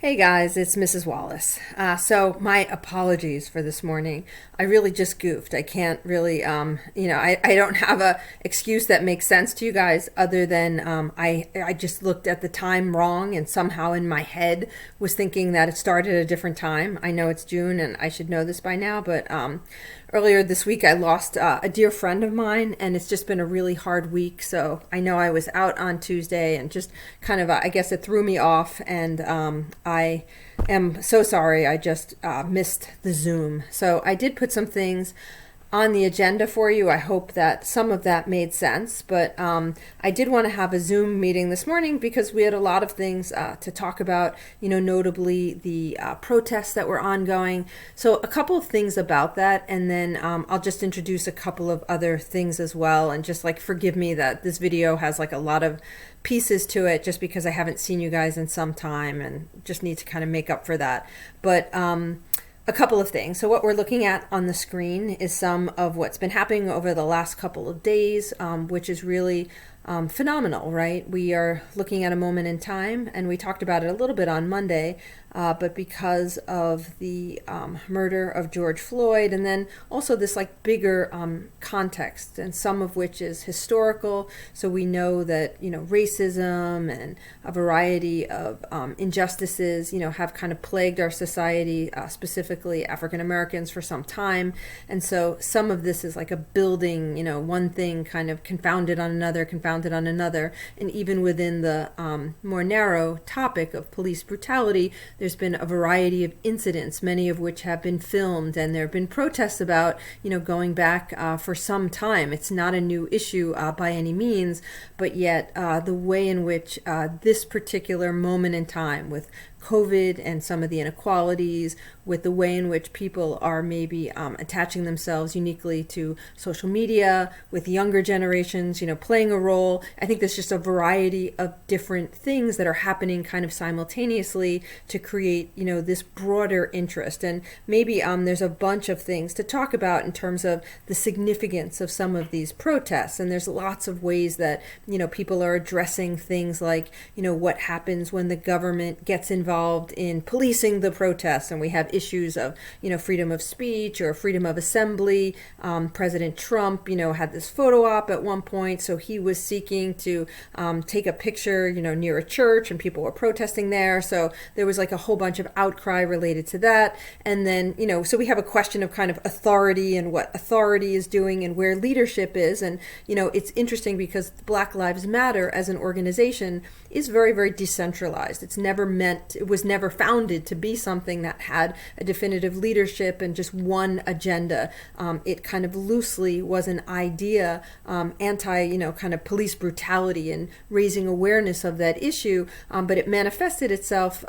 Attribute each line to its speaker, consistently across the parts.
Speaker 1: Hey guys, it's Mrs. Wallace. So my apologies for this morning. I really just goofed. I can't really, I don't have a excuse that makes sense to you guys other than I just looked at the time wrong and somehow in my head was thinking that it started at a different time. I know it's June and I should know this by now, but earlier this week I lost a dear friend of mine and it's just been a really hard week. So I know I was out on Tuesday and just kind of, I guess it threw me off and I am so sorry. I just missed the Zoom. So I did put some things on the agenda for you. I hope that some of that made sense, but I did want to have a Zoom meeting this morning because we had a lot of things to talk about, notably the protests that were ongoing. So a couple of things about that, and then I'll just introduce a couple of other things as well, and just like forgive me that this video has like a lot of pieces to it just because I haven't seen you guys in some time and just need to kind of make up for that. But a couple of things. So what we're looking at on the screen is some of what's been happening over the last couple of days, which is really phenomenal, right? We are looking at a moment in time, and we talked about it a little bit on Monday, but because of the murder of George Floyd, and then also this like bigger context, and some of which is historical. So we know that, racism and a variety of injustices, have kind of plagued our society, specifically African Americans, for some time. And so some of this is like a building, one thing kind of confounded on another, and even within the more narrow topic of police brutality, there's been a variety of incidents, many of which have been filmed, and there have been protests about, going back for some time. It's not a new issue by any means, but yet the way in which this particular moment in time with COVID and some of the inequalities, with the way in which people are maybe attaching themselves uniquely to social media, with younger generations, playing a role. I think there's just a variety of different things that are happening kind of simultaneously to create, this broader interest. And maybe there's a bunch of things to talk about in terms of the significance of some of these protests. And there's lots of ways that, people are addressing things like, what happens when the government gets involved in policing the protests, and we have issues of freedom of speech or freedom of assembly. President Trump had this photo op at one point, so he was seeking to take a picture near a church, and people were protesting there, so there was like a whole bunch of outcry related to that. And then so we have a question of kind of authority and what authority is doing and where leadership is. And it's interesting because Black Lives Matter as an organization is very, very decentralized. It was never founded to be something that had a definitive leadership and just one agenda. It kind of loosely was an idea, anti, kind of police brutality and raising awareness of that issue, but it manifested itself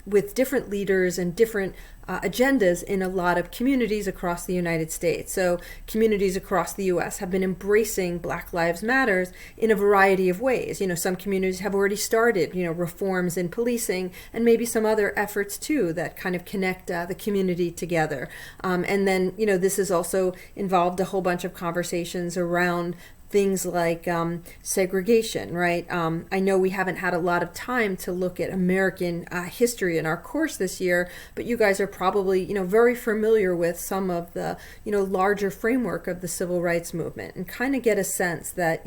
Speaker 1: with different leaders and different agendas in a lot of communities across the United States. So communities across the U.S. have been embracing Black Lives Matters in a variety of ways. Some communities have already started, reforms in policing, and maybe some other efforts too that kind of connect the community together. And then, this has also involved a whole bunch of conversations around things like segregation, right? I know we haven't had a lot of time to look at American history in our course this year, but you guys are probably, very familiar with some of the, larger framework of the civil rights movement, and kind of get a sense that,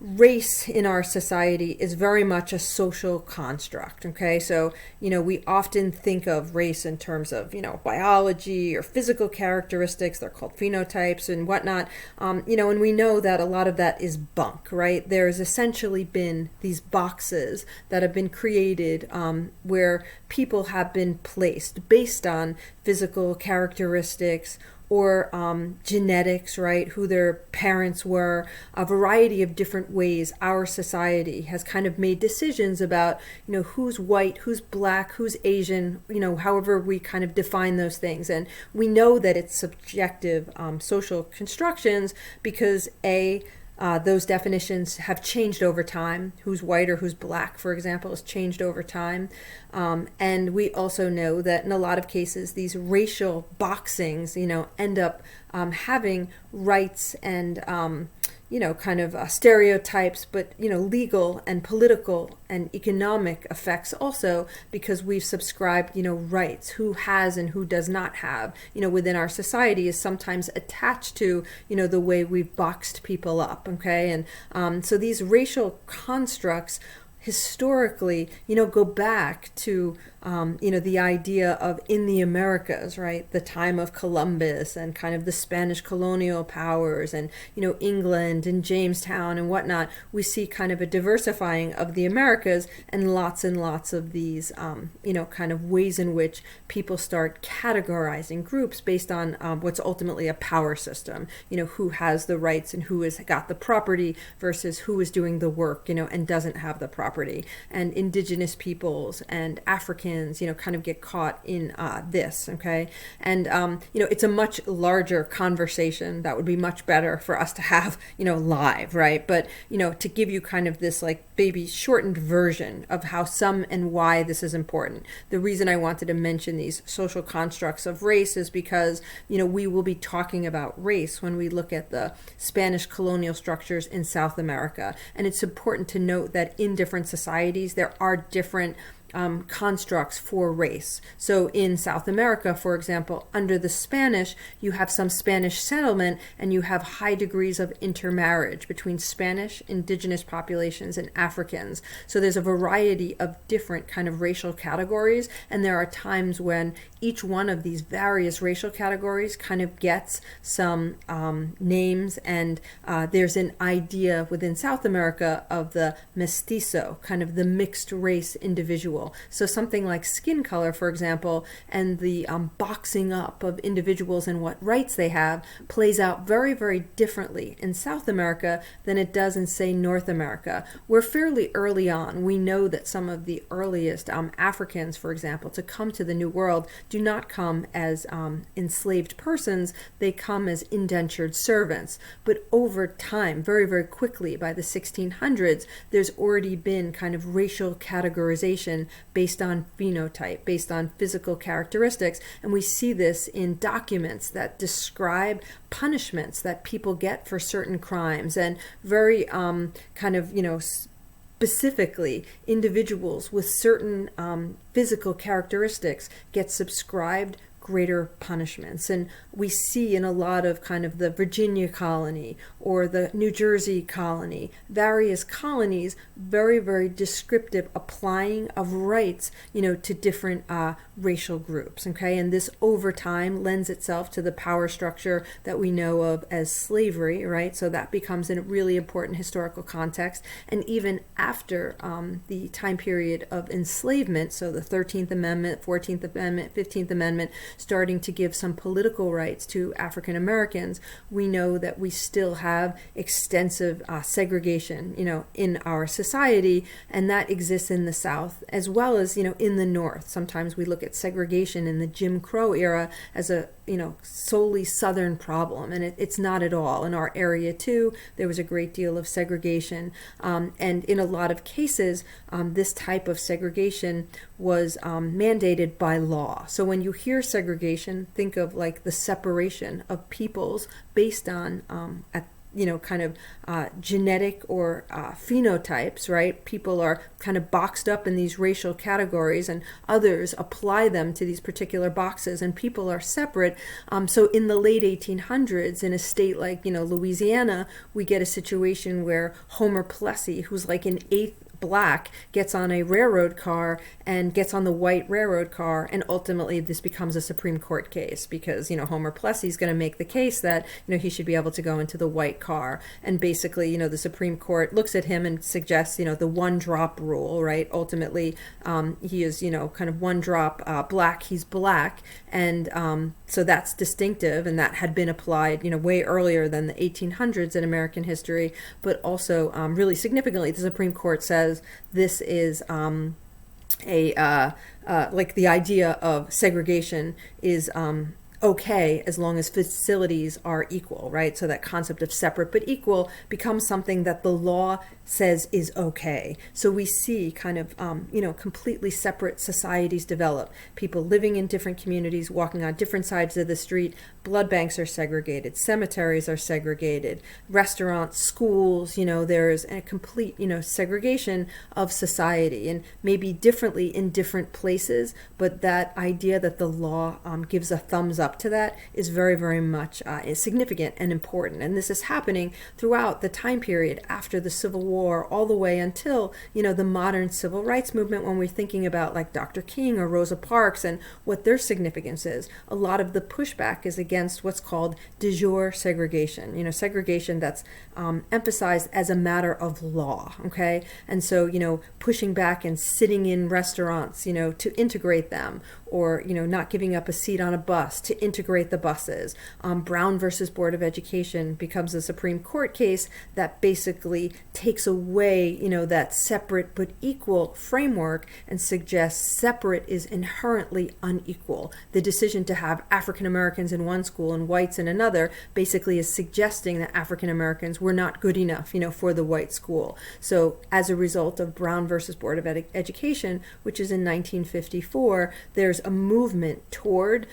Speaker 1: race in our society is very much a social construct, okay? So, we often think of race in terms of, biology or physical characteristics. They're called phenotypes and whatnot, and we know that a lot of that is bunk, right? There's essentially been these boxes that have been created where people have been placed based on physical characteristics or genetics, right, who their parents were, a variety of different ways our society has kind of made decisions about, who's white, who's black, who's Asian, however we kind of define those things. And we know that it's subjective social constructions because those definitions have changed over time. Who's white or who's black, for example, has changed over time. And we also know that in a lot of cases, these racial boxings, end up having rights and kind of stereotypes, but, legal and political and economic effects also, because we've subscribed, rights, who has and who does not have, within our society is sometimes attached to, the way we've boxed people up, okay? And so these racial constructs historically, go back to, the idea of in the Americas, right? The time of Columbus and kind of the Spanish colonial powers and, England and Jamestown and whatnot. We see kind of a diversifying of the Americas and lots of these, kind of ways in which people start categorizing groups based on what's ultimately a power system, who has the rights and who has got the property versus who is doing the work, and doesn't have the property. And indigenous peoples and Africans, kind of get caught in this, okay? And, it's a much larger conversation that would be much better for us to have, live, right? But, to give you kind of this like maybe shortened version of how some and why this is important. The reason I wanted to mention these social constructs of race is because, we will be talking about race when we look at the Spanish colonial structures in South America. And it's important to note that in different societies, there are different constructs for race. So in South America, for example, under the Spanish, you have some Spanish settlement and you have high degrees of intermarriage between Spanish, indigenous populations, and Africans. So there's a variety of different kind of racial categories, and there are times when each one of these various racial categories kind of gets some names, and there's an idea within South America of the mestizo, kind of the mixed race individual. So something like skin color, for example, and the boxing up of individuals and what rights they have plays out very, very differently in South America than it does in, say, North America. We're fairly early on. We know that some of the earliest Africans, for example, to come to the New World do not come as enslaved persons. They come as indentured servants. But over time, very, very quickly, by the 1600s, there's already been kind of racial categorization based on phenotype, based on physical characteristics. And we see this in documents that describe punishments that people get for certain crimes, and very kind of, specifically individuals with certain physical characteristics get subscribed greater punishments. And we see in a lot of kind of the Virginia colony or the New Jersey colony, various colonies, very, very descriptive applying of rights, to different racial groups, okay? And this over time lends itself to the power structure that we know of as slavery, right? So that becomes a really important historical context. And even after the time period of enslavement, so the 13th Amendment, 14th Amendment, 15th Amendment, starting to give some political rights to African Americans, we know that we still have extensive segregation, in our society, and that exists in the South as well as, in the North. Sometimes we look at segregation in the Jim Crow era as a, solely Southern problem, and it's not at all. In our area too, there was a great deal of segregation, and in a lot of cases, this type of segregation was mandated by law. So when you hear segregation, think of like the separation of peoples based on kind of genetic or phenotypes, right? People are kind of boxed up in these racial categories, and others apply them to these particular boxes, and people are separate. So in the late 1800s, in a state like, Louisiana, we get a situation where Homer Plessy, who's like an eighth black, gets on a railroad car and gets on the white railroad car, and ultimately this becomes a Supreme Court case because Homer Plessy is going to make the case that he should be able to go into the white car, and basically the Supreme Court looks at him and suggests the one drop rule, right? Ultimately he is kind of one drop black, he's black, and so that's distinctive, and that had been applied way earlier than the 1800s in American history. But also really significantly, the Supreme Court says this is like the idea of segregation is okay as long as facilities are equal, right? So that concept of separate but equal becomes something that the law says is okay. So we see kind of, completely separate societies develop. People living in different communities, walking on different sides of the street. Blood banks are segregated. Cemeteries are segregated. Restaurants, schools, there's a complete, segregation of society, and maybe differently in different places. But that idea that the law gives a thumbs up to that is very, very much significant and important. And this is happening throughout the time period after the Civil War, all the way until, the modern civil rights movement, when we're thinking about like Dr. King or Rosa Parks and what their significance is. A lot of the pushback is against what's called de jure segregation, segregation that's emphasized as a matter of law, okay? And so, pushing back and sitting in restaurants, to integrate them, or, not giving up a seat on a bus to integrate the buses. Brown versus Board of Education becomes a Supreme Court case that basically takes away, that separate but equal framework and suggests separate is inherently unequal. The decision to have African Americans in one school and whites in another basically is suggesting that African Americans were not good enough, for the white school. So as a result of Brown versus Board of Education, which is in 1954, there's a movement toward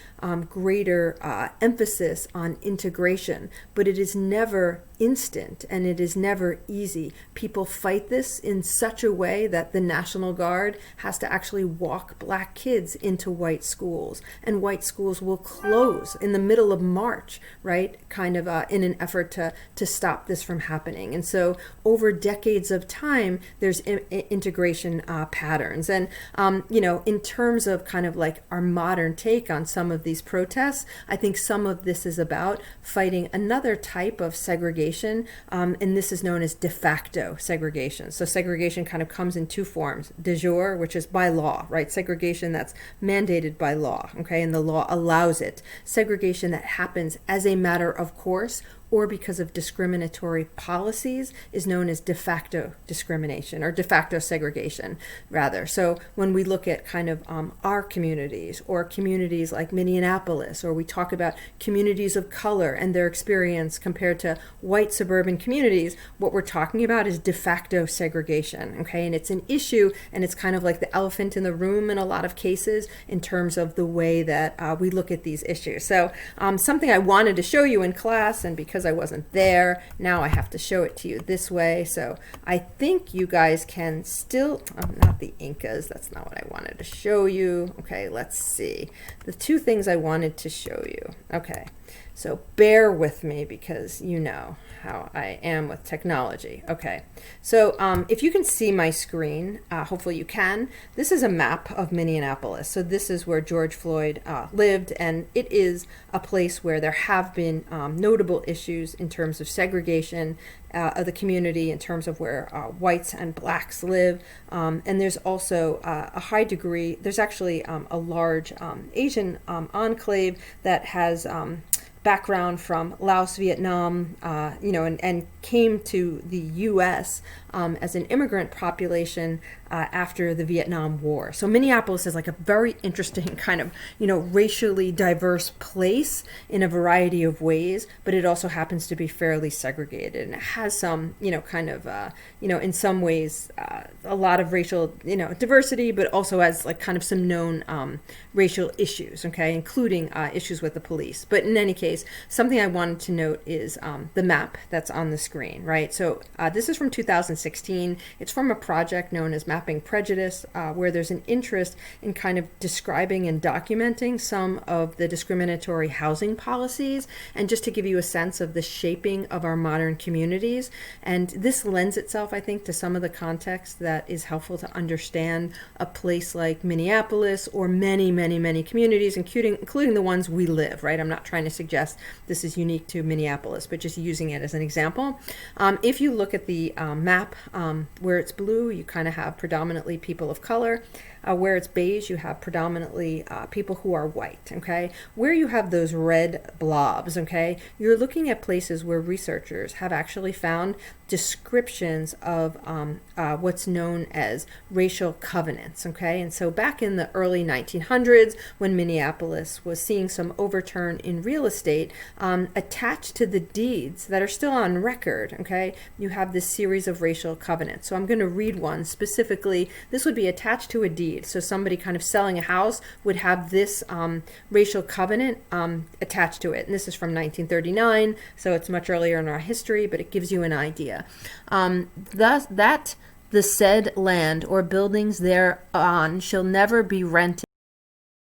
Speaker 1: greater emphasis on integration, but it is never instant and it is never easy. People fight this in such a way that the National Guard has to actually walk black kids into white schools, and white schools will close in the middle of March, right? Kind of in an effort to stop this from happening. And so over decades of time, there's integration patterns. And, in terms of kind of like our modern take on some of these protests, I think some of this is about fighting another type of segregation, and this is known as de facto segregation. So segregation kind of comes in two forms: de jure, which is by law, right? Segregation that's mandated by law, okay, and the law allows it. Segregation that happens as a matter of course or because of discriminatory policies is known as de facto discrimination, or de facto segregation, rather. So when we look at kind of our communities, or communities like Minneapolis, or we talk about communities of color and their experience compared to white suburban communities, what we're talking about is de facto segregation, okay? And it's an issue, and it's kind of like the elephant in the room in a lot of cases in terms of the way that we look at these issues. So something I wanted to show you in class, and because I wasn't there, now I have to show it to you this way. So I think you guys can still, not the Incas, that's not what I wanted to show you. Okay, let's see. The two things I wanted to show you. Okay, so bear with me because you know how I am with technology. Okay, so if you can see my screen, hopefully you can. This is a map of Minneapolis. So this is where George Floyd lived, and it is a place where there have been notable issues in terms of segregation of the community, in terms of where whites and blacks live. And there's also a high degree, there's actually a large Asian enclave that has background from Laos, Vietnam, and came to the U.S. As an immigrant population after the Vietnam War. So Minneapolis is like a very interesting kind of, racially diverse place in a variety of ways, but it also happens to be fairly segregated, and it has some, in some ways, a lot of racial, diversity, but also has like kind of some known racial issues, okay, including issues with the police. But in any case, something I wanted to note is the map that's on the screen, right? So this is from 2016. It's from a project known as Mapping Prejudice, where there's an interest in kind of describing and documenting some of the discriminatory housing policies, and just to give you a sense of the shaping of our modern communities. And this lends itself, I think, to some of the context that is helpful to understand a place like Minneapolis, or many, many, many communities, including the ones we live, right? I'm not trying to suggest this is unique to Minneapolis, but just using it as an example. If you look at the map where it's blue, you kind of have predominantly people of color. Where it's beige, you have predominantly people who are white, okay? Where you have those red blobs, okay, you're looking at places where researchers have actually found descriptions of what's known as racial covenants, okay? And so back in the early 1900s, when Minneapolis was seeing some overturn in real estate, attached to the deeds that are still on record, okay, you have this series of racial covenants. So I'm going to read one specifically. This would be attached to a deed. So somebody kind of selling a house would have this racial covenant attached to it. And this is from 1939, so it's much earlier in our history, but it gives you an idea. Thus, that the said land or buildings thereon shall never be rented